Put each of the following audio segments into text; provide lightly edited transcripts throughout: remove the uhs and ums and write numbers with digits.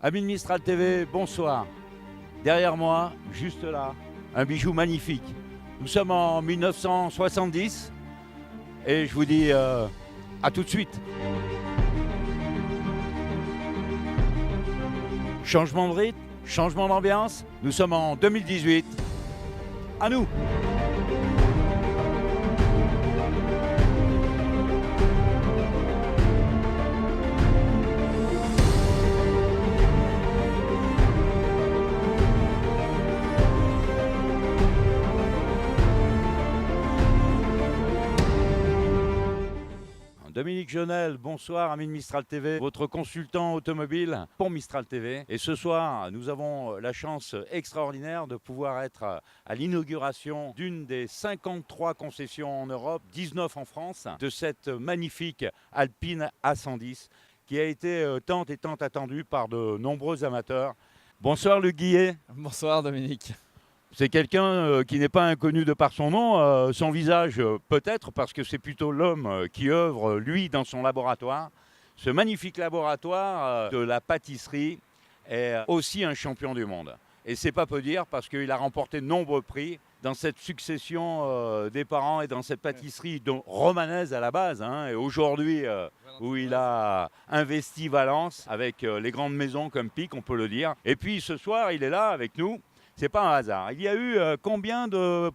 Amis de Mistral TV, bonsoir. Derrière moi, juste là, un bijou magnifique. Nous sommes en 1970 et je vous dis à tout de suite. Changement de rythme, changement d'ambiance, nous sommes en 2018. À nous! Dominique Jonel, bonsoir, ami de Mistral TV, votre consultant automobile pour Mistral TV. Et ce soir, nous avons la chance extraordinaire de pouvoir être à l'inauguration d'une des 53 concessions en Europe, 19 en France, de cette magnifique Alpine A110 qui a été tant et tant attendue par de nombreux amateurs. Bonsoir Luc Guillet. Bonsoir Dominique. C'est quelqu'un qui n'est pas inconnu de par son nom, son visage peut-être, parce que c'est plutôt l'homme qui œuvre, lui, dans son laboratoire. Ce magnifique laboratoire de la pâtisserie est aussi un champion du monde. Et c'est pas peu dire, parce qu'il a remporté de nombreux prix dans cette succession des parents et dans cette pâtisserie romanaise à la base. Et aujourd'hui, où il a investi Valence avec les grandes maisons comme Pic, on peut le dire. Et puis ce soir, il est là avec nous. C'est pas un hasard. Il y a eu combien de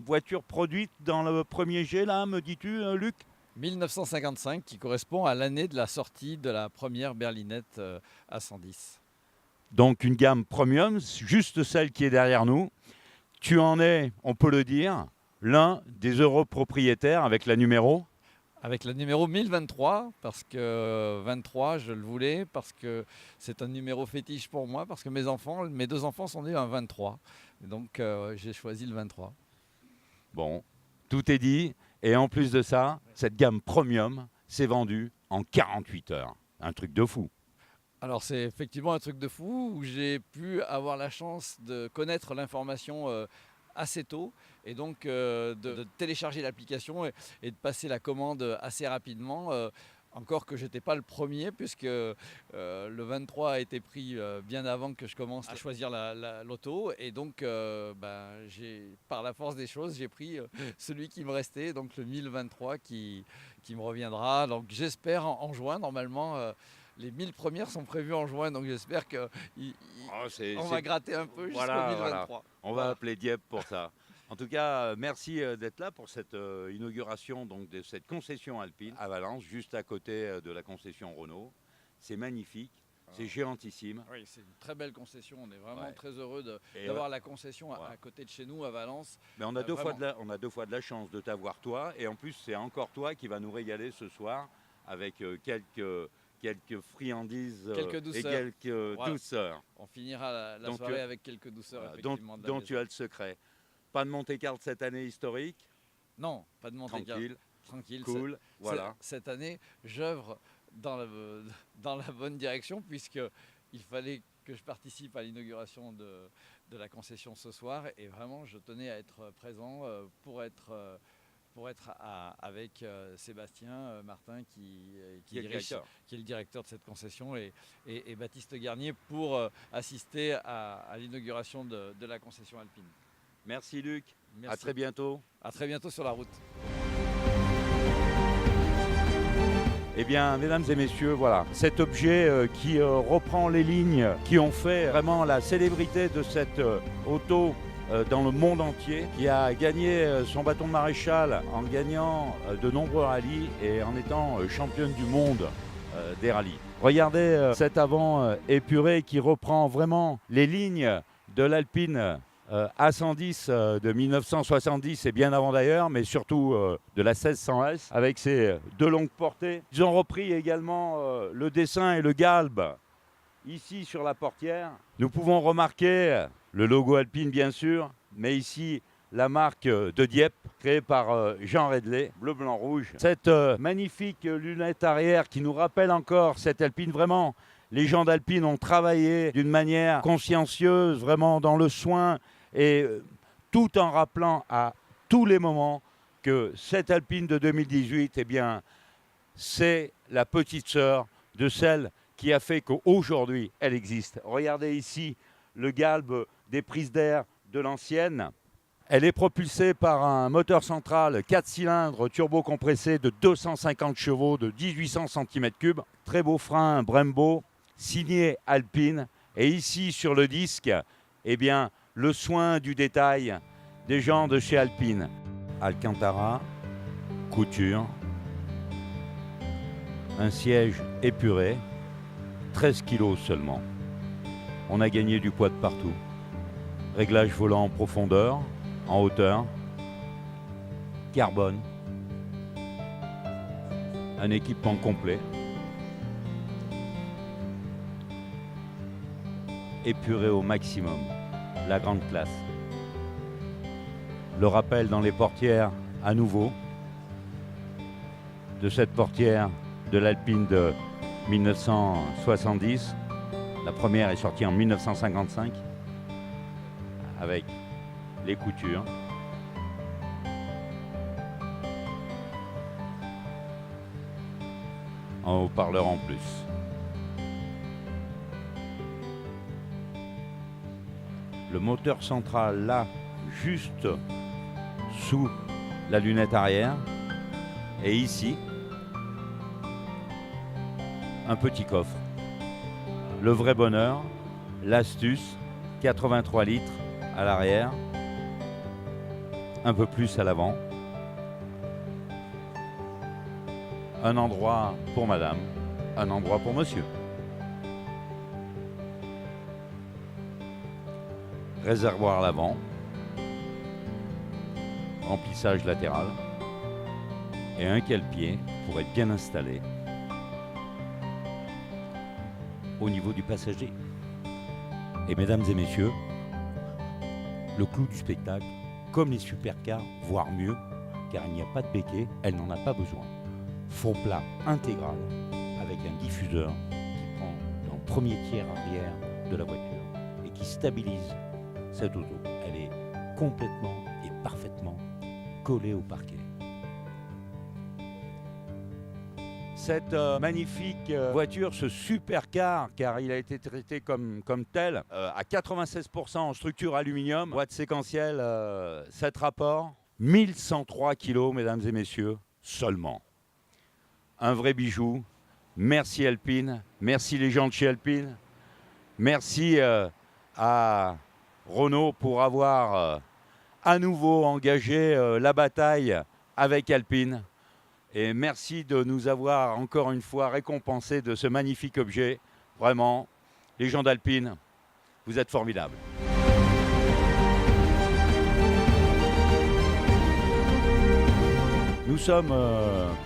voitures produites dans le premier jet, là, me dis-tu, Luc ? 1955, qui correspond à l'année de la sortie de la première berlinette A110. Donc une gamme premium, juste celle qui est derrière nous. Tu en es, on peut le dire, l'un des heureux propriétaires avec la numéro ? Avec la numéro 1023, parce que 23, je le voulais, parce que c'est un numéro fétiche pour moi, parce que mes deux enfants sont nés un 23. Donc j'ai choisi le 23. Bon, tout est dit. Et en plus de ça, cette gamme premium s'est vendue en 48 heures. Un truc de fou. Alors c'est effectivement un truc de fou, où j'ai pu avoir la chance de connaître l'information assez tôt, et donc de télécharger l'application et de passer la commande assez rapidement. Encore que je n'étais pas le premier, puisque le 23 a été pris bien avant que je commence à choisir l'auto. Et donc, par la force des choses, j'ai pris celui qui me restait, donc le 1023 qui me reviendra. Donc j'espère en juin, normalement. Les 1000 premières sont prévues en juin, donc j'espère qu'on va gratter un peu jusqu'au 1023. Voilà. On va appeler Dieppe pour ça. En tout cas, merci d'être là pour cette inauguration donc, de cette concession Alpine à Valence, juste à côté de la concession Renault. C'est magnifique, c'est géantissime. Oui, c'est une très belle concession. On est vraiment très heureux d'avoir la concession à côté de chez nous, à Valence. Mais on a deux fois de la chance de t'avoir toi, et en plus c'est encore toi qui va nous régaler ce soir avec quelques friandises et quelques douceurs. On finira la soirée avec quelques douceurs, effectivement. Dont tu as le secret. Pas de Monte-Carlo cette année historique ? Non, pas de Monte-Carlo. Tranquille. Cool, voilà. Cette année, j'œuvre dans la bonne direction, puisqu'il fallait que je participe à l'inauguration de la concession ce soir. Et vraiment, je tenais à être présent pour être avec Sébastien Martin qui est le directeur de cette concession, et Baptiste Garnier pour assister à l'inauguration de la concession Alpine. Merci Luc, Merci. À très bientôt. À très bientôt sur la route. Eh bien, mesdames et messieurs, voilà, cet objet qui reprend les lignes qui ont fait vraiment la célébrité de cette auto dans le monde entier, qui a gagné son bâton de maréchal en gagnant de nombreux rallyes et en étant championne du monde des rallyes. Regardez cet avant épuré qui reprend vraiment les lignes de l'Alpine A110 de 1970 et bien avant d'ailleurs, mais surtout de la 1600S avec ses deux longues portées. Ils ont repris également le dessin et le galbe ici sur la portière. Nous pouvons remarquer le logo Alpine bien sûr, mais ici la marque de Dieppe créée par Jean Redley, bleu, blanc, rouge. Cette magnifique lunette arrière qui nous rappelle encore cette Alpine vraiment. Les gens d'Alpine ont travaillé d'une manière consciencieuse, vraiment dans le soin, et tout en rappelant à tous les moments que cette Alpine de 2018, eh bien, c'est la petite sœur de celle qui a fait qu'aujourd'hui, elle existe. Regardez ici le galbe des prises d'air de l'ancienne. Elle est propulsée par un moteur central 4 cylindres turbo-compressé de 250 chevaux de 1800 cm3. Très beau frein Brembo, signé Alpine. Et ici, sur le disque, eh bien, le soin du détail des gens de chez Alpine. Alcantara, couture, un siège épuré, 13 kg seulement. On a gagné du poids de partout. Réglage volant en profondeur, en hauteur, carbone, un équipement complet, épuré au maximum, la grande classe. Le rappel dans les portières à nouveau de cette portière de l'Alpine de 1970. La première est sortie en 1955 avec les coutures. Un haut-parleur en plus. Le moteur central là, juste sous la lunette arrière. Et ici, un petit coffre. Le vrai bonheur, l'astuce, 83 litres à l'arrière, un peu plus à l'avant. Un endroit pour madame, un endroit pour monsieur. Réservoir à l'avant, remplissage latéral et un cale-pied pour être bien installé au niveau du passager. Et mesdames et messieurs, le clou du spectacle, comme les supercars, voire mieux, car il n'y a pas de béquet, elle n'en a pas besoin. Fond plat intégral avec un diffuseur qui prend dans le premier tiers arrière de la voiture et qui stabilise cette auto. Elle est complètement et parfaitement collée au parquet. Cette magnifique voiture, ce supercar, car il a été traité comme tel, à 96% en structure aluminium, boîte séquentielle, 7 rapports, 1103 kg, mesdames et messieurs, seulement. Un vrai bijou. Merci Alpine, merci les gens de chez Alpine, merci à Renault pour avoir à nouveau engagé la bataille avec Alpine. Et merci de nous avoir encore une fois récompensés de ce magnifique objet. Vraiment, les gens d'Alpine, vous êtes formidables. Nous sommes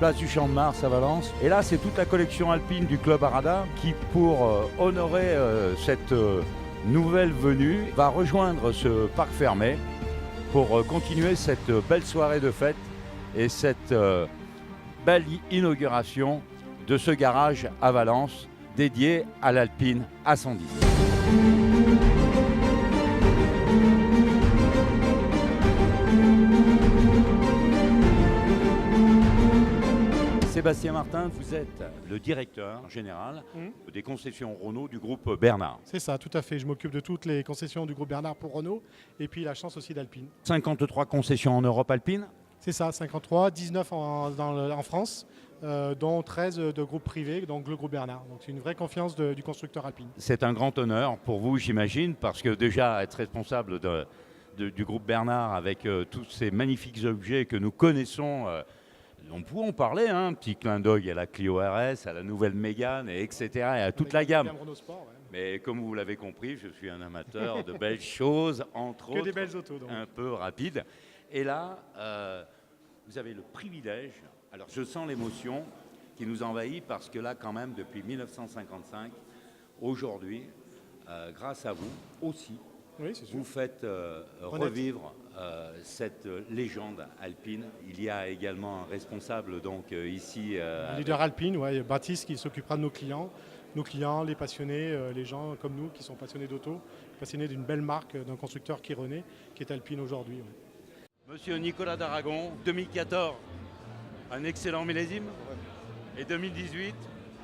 place du Champ de Mars à Valence. Et là, c'est toute la collection Alpine du Club Arada qui, pour honorer cette nouvelle venue, va rejoindre ce parc fermé pour continuer cette belle soirée de fête et cette belle inauguration de ce garage à Valence dédié à l'Alpine A110. Sébastien Martin, vous êtes le directeur général des concessions Renault du groupe Bernard. C'est ça, tout à fait. Je m'occupe de toutes les concessions du groupe Bernard pour Renault et puis la chance aussi d'Alpine. 53 concessions en Europe Alpine. C'est ça, 53, 19 en France, dont 13 de groupes privés, donc le groupe Bernard. Donc c'est une vraie confiance du constructeur Alpine. C'est un grand honneur pour vous, j'imagine, parce que déjà être responsable du groupe Bernard avec tous ces magnifiques objets que nous connaissons, on peut en parler, hein, un petit clin d'œil à la Clio RS, à la nouvelle Mégane, etc., et à toute la gamme. Sport, ouais. Mais comme vous l'avez compris, je suis un amateur de belles choses, entre autres, des belles autos, donc. Un peu rapides. Et là, vous avez le privilège, alors je sens l'émotion qui nous envahit parce que là, quand même, depuis 1955, aujourd'hui, grâce à vous aussi, oui, c'est sûr. vous faites revivre cette légende alpine. Il y a également un responsable donc ici. Un leader Alpine, ouais, Baptiste qui s'occupera de nos clients, les passionnés, les gens comme nous qui sont passionnés d'auto, passionnés d'une belle marque, d'un constructeur qui est Alpine aujourd'hui. Ouais. Monsieur Nicolas d'Aragon, 2014, un excellent millésime. Et 2018,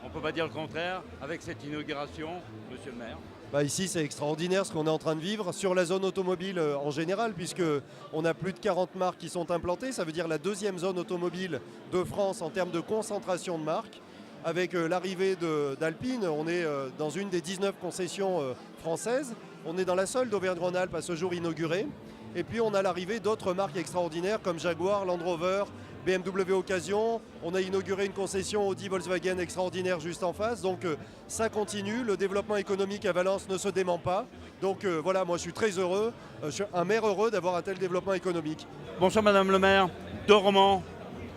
on ne peut pas dire le contraire, avec cette inauguration, monsieur le maire. Ici, c'est extraordinaire ce qu'on est en train de vivre sur la zone automobile en général, puisqu'on a plus de 40 marques qui sont implantées. Ça veut dire la deuxième zone automobile de France en termes de concentration de marques. Avec l'arrivée d'Alpine, on est dans une des 19 concessions françaises. On est dans la seule d'Auvergne-Rhône-Alpes à ce jour inaugurée. Et puis on a l'arrivée d'autres marques extraordinaires comme Jaguar, Land Rover, BMW Occasion. On a inauguré une concession Audi Volkswagen extraordinaire juste en face. Donc ça continue. Le développement économique à Valence ne se dément pas. Donc voilà, moi je suis très heureux. Je suis un maire heureux d'avoir un tel développement économique. Bonsoir madame le maire de Romans.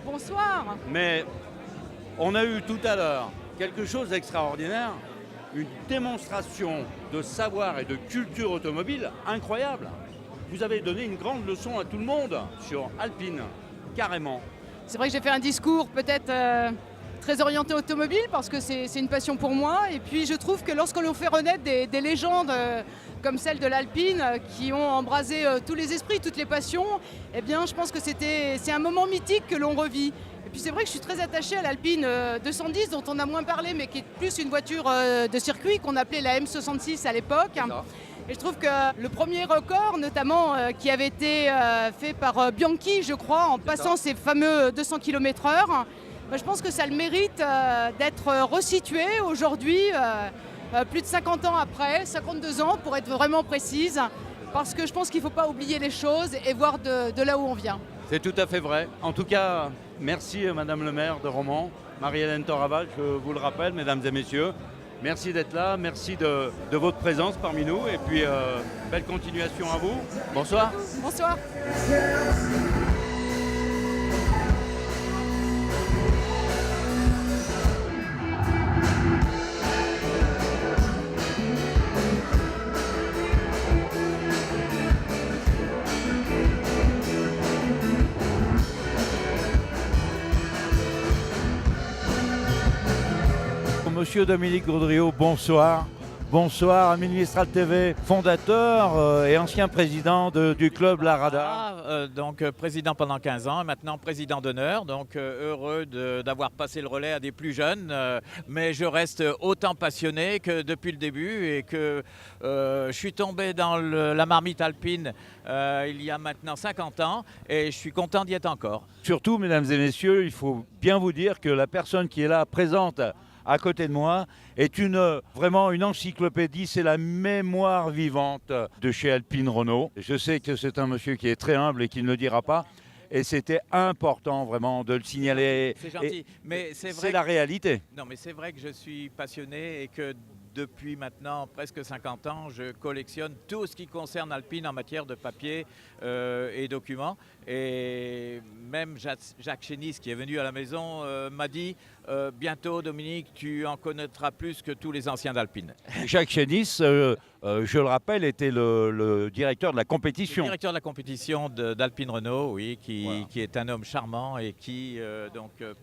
Bonsoir. Mais on a eu tout à l'heure quelque chose d'extraordinaire, une démonstration de savoir et de culture automobile incroyable. Vous avez donné une grande leçon à tout le monde sur Alpine, carrément. C'est vrai que j'ai fait un discours peut-être très orienté automobile parce que c'est une passion pour moi. Et puis je trouve que lorsqu'on fait renaître des légendes comme celle de l'Alpine qui ont embrasé tous les esprits, toutes les passions, eh bien je pense que c'est un moment mythique que l'on revit. Et puis c'est vrai que je suis très attachée à l'Alpine 210 dont on a moins parlé mais qui est plus une voiture de circuit qu'on appelait la M66 à l'époque. Et je trouve que le premier record, notamment, qui avait été fait par Bianchi, je crois, en passant ces fameux 200 km/h, je pense que ça a le mérite d'être resitué aujourd'hui, plus de 50 ans après, 52 ans pour être vraiment précise, parce que je pense qu'il ne faut pas oublier les choses et voir de là où on vient. C'est tout à fait vrai. En tout cas, merci madame le maire de Romans, Marie-Hélène Toraval, je vous le rappelle, mesdames et messieurs. Merci d'être là, merci de votre présence parmi nous et puis belle continuation à vous. Bonsoir. Bonsoir. Monsieur Dominique Gaudriot, bonsoir. Bonsoir, Administral TV, fondateur et ancien président du club La Rada. Donc président pendant 15 ans, maintenant président d'honneur, donc heureux d'avoir passé le relais à des plus jeunes, mais je reste autant passionné que depuis le début et que je suis tombé dans la marmite alpine il y a maintenant 50 ans et je suis content d'y être encore. Surtout, mesdames et messieurs, il faut bien vous dire que la personne qui est là présente à côté de moi est vraiment une encyclopédie, c'est la mémoire vivante de chez Alpine Renault. Je sais que c'est un monsieur qui est très humble et qui ne le dira pas. Et c'était important vraiment de le signaler. C'est gentil, mais c'est la réalité. Non, mais c'est vrai que je suis passionné et que depuis maintenant presque 50 ans, je collectionne tout ce qui concerne Alpine en matière de papier et documents. Et même Jacques Chénis, qui est venu à la maison, m'a dit bientôt, Dominique, tu en connaîtras plus que tous les anciens d'Alpine. Jacques Chénis, je le rappelle, était le directeur de la compétition. Le directeur de la compétition d'Alpine Renault, oui, qui est un homme charmant et qui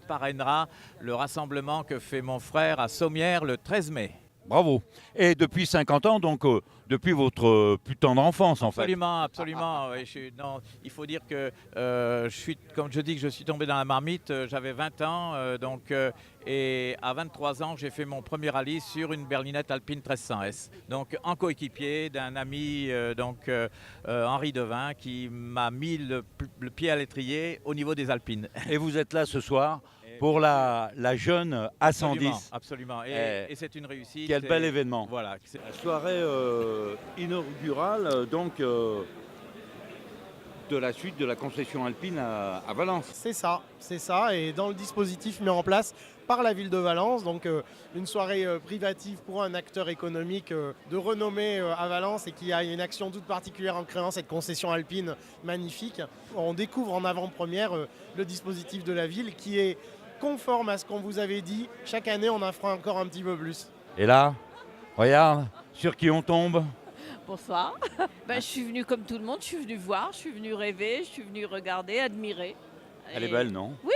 parrainera le rassemblement que fait mon frère à Sommières le 13 mai. Bravo. Et depuis 50 ans, donc depuis votre plus tendre enfance, en fait. Absolument, absolument. Non, il faut dire que comme je dis que je suis tombé dans la marmite, j'avais 20 ans, et à 23 ans, j'ai fait mon premier rallye sur une berlinette Alpine 1300S. Donc en coéquipier d'un ami, Henri Devin, qui m'a mis le pied à l'étrier au niveau des Alpines. Et vous êtes là ce soir pour la jeune A110. Absolument. Et c'est une réussite. Quel bel événement. Voilà. La soirée inaugurale de la suite de la concession Alpine à Valence. C'est ça. Et dans le dispositif mis en place par la ville de Valence, donc une soirée privative pour un acteur économique de renommée à Valence et qui a une action toute particulière en créant cette concession Alpine magnifique. On découvre en avant-première le dispositif de la ville qui est conforme à ce qu'on vous avait dit. Chaque année, on en fera encore un petit peu plus. Et là, regarde, sur qui on tombe. Bonsoir. Je suis venue comme tout le monde, je suis venue voir, je suis venue rêver, je suis venue regarder, admirer. Elle est belle, non? Oui,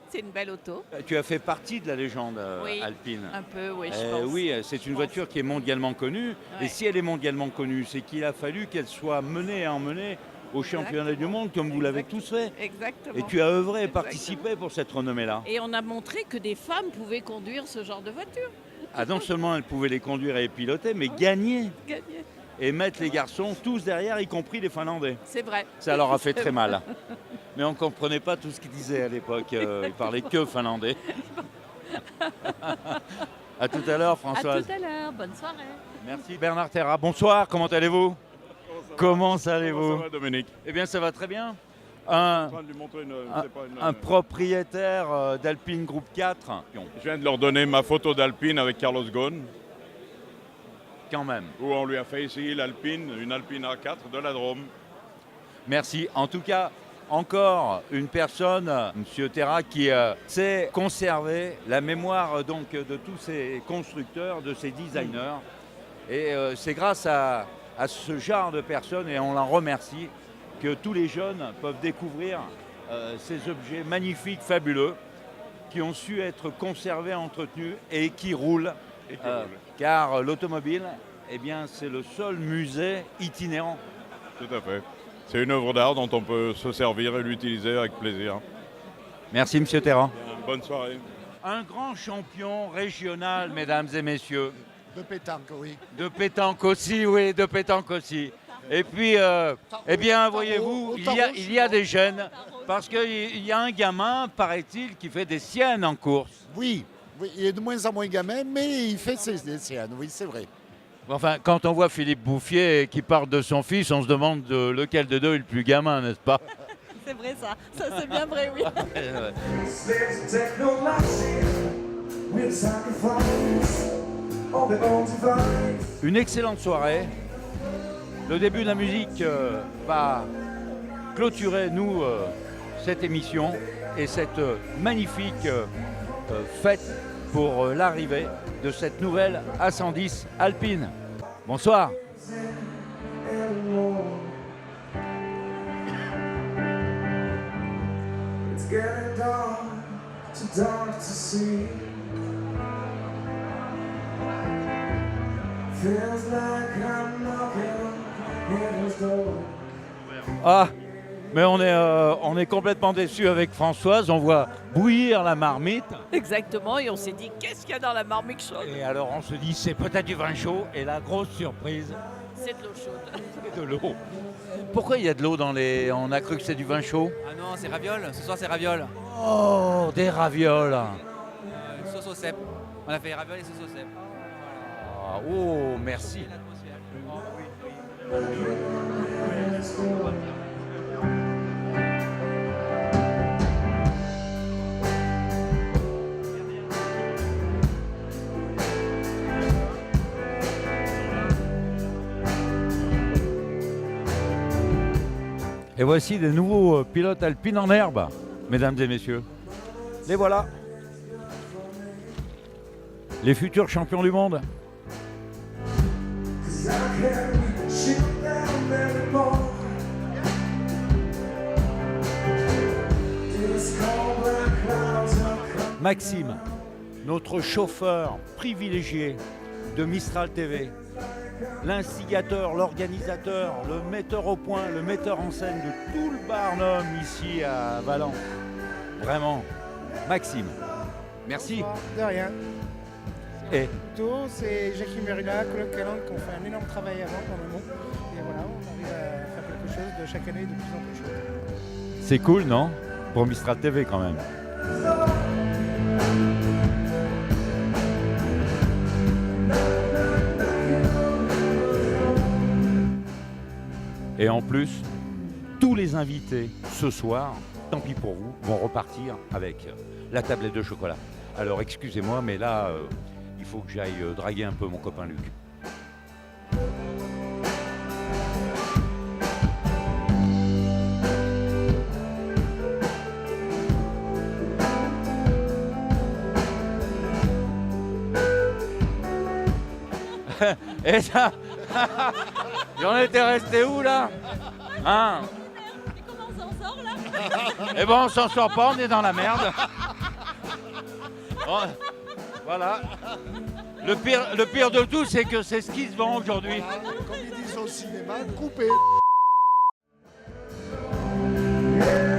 c'est une belle auto. Tu as fait partie de la légende oui, Alpine. Un peu, oui, je pense. Oui, c'est une voiture qui est mondialement connue. Ouais. Et si elle est mondialement connue, c'est qu'il a fallu qu'elle soit menée et emmenée au championnat du monde comme vous l'avez tous fait. Exactement. Et tu as œuvré et Exactement. participé pour cette renommée-là. Et on a montré que des femmes pouvaient conduire ce genre de voiture. Ah, non seulement elles pouvaient les conduire et les piloter, mais gagner Gagner. et mettre les garçons tous derrière, y compris les Finlandais. C'est vrai. Ça leur a fait très mal. Mais on ne comprenait pas tout ce qu'ils disaient à l'époque. Ils parlaient que finlandais. À tout à l'heure, À Françoise. tout à l'heure. Bonne soirée. Merci Bernard Terra. Bonsoir, comment allez-vous? Comment allez-vous? Ça va, Dominique? Eh bien, ça va très bien. Je suis en train de lui montrer Un propriétaire d'Alpine Groupe 4. Je viens de leur donner ma photo d'Alpine avec Carlos Ghosn, Quand même. où on lui a fait essayer l'Alpine, une Alpine A4 de la Drôme. Merci. En tout cas, encore une personne, Monsieur Terra, qui sait conserver la mémoire donc de tous ces constructeurs, de ces designers. Et c'est grâce à ce genre de personnes, et on l'en remercie, que tous les jeunes peuvent découvrir ces objets magnifiques, fabuleux, qui ont su être conservés, entretenus et qui roulent. Car l'automobile, eh bien, c'est le seul musée itinérant. Tout à fait. C'est une œuvre d'art dont on peut se servir et l'utiliser avec plaisir. Merci, Monsieur Terra. Bonne soirée. Un grand champion régional, mesdames et messieurs. De pétanque, oui. De pétanque aussi, oui, de pétanque aussi. Et puis, eh bien, voyez-vous, il y a des jeunes, parce qu'il y a un gamin, paraît-il, qui fait des siennes en course. Oui, il est de moins en moins gamin, mais il fait ses siennes, oui, c'est vrai. Enfin, quand on voit Philippe Bouffier qui parle de son fils, on se demande lequel de deux est le plus gamin, n'est-ce pas? C'est vrai ça. Ça c'est bien vrai, oui. Une excellente soirée. Le début de la musique va clôturer, nous, cette émission et cette magnifique fête pour l'arrivée de cette nouvelle A110 Alpine. Bonsoir. Ah, mais on est complètement déçus avec Françoise. On voit bouillir la marmite. Exactement. Et on s'est dit, qu'est-ce qu'il y a dans la marmite chaude? Et alors on se dit, c'est peut-être du vin chaud. Et la grosse surprise, C'est de l'eau chaude. c'est de l'eau. Pourquoi il y a de l'eau dans les... On a cru que c'est du vin chaud. Ah non, c'est ravioles. Ce soir, c'est ravioles. Oh, des ravioles. Sauce au cèpe. On a fait ravioles et sauce au cèpe. Ah, oh, merci. Et voici des nouveaux pilotes alpines en herbe, mesdames et messieurs. Les voilà. Les futurs champions du monde. Maxime, notre chauffeur privilégié de Mistral TV, l'instigateur, l'organisateur, le metteur au point, le metteur en scène de tout le Barnum ici à Valence. Vraiment, Maxime, merci. De rien. Et C'est Jackie Merula, Colin Caland qui ont fait un énorme travail avant en amont. Et voilà, on arrive à faire quelque chose de chaque année de plus en plus chouette. c'est cool, non? Pour Mistral TV quand même. Et en plus, tous les invités ce soir, tant pis pour vous, vont repartir avec la tablette de chocolat. Alors excusez-moi, mais là, il faut que j'aille draguer un peu mon copain Luc. Et ça, j'en étais resté où là? Hein? Et comment on s'en sort là? Eh ben on s'en sort pas, on est dans la merde. Bon, voilà. Le pire de tout, c'est que c'est ce qui se vend aujourd'hui. Comme ils disent au cinéma, coupé. Yeah.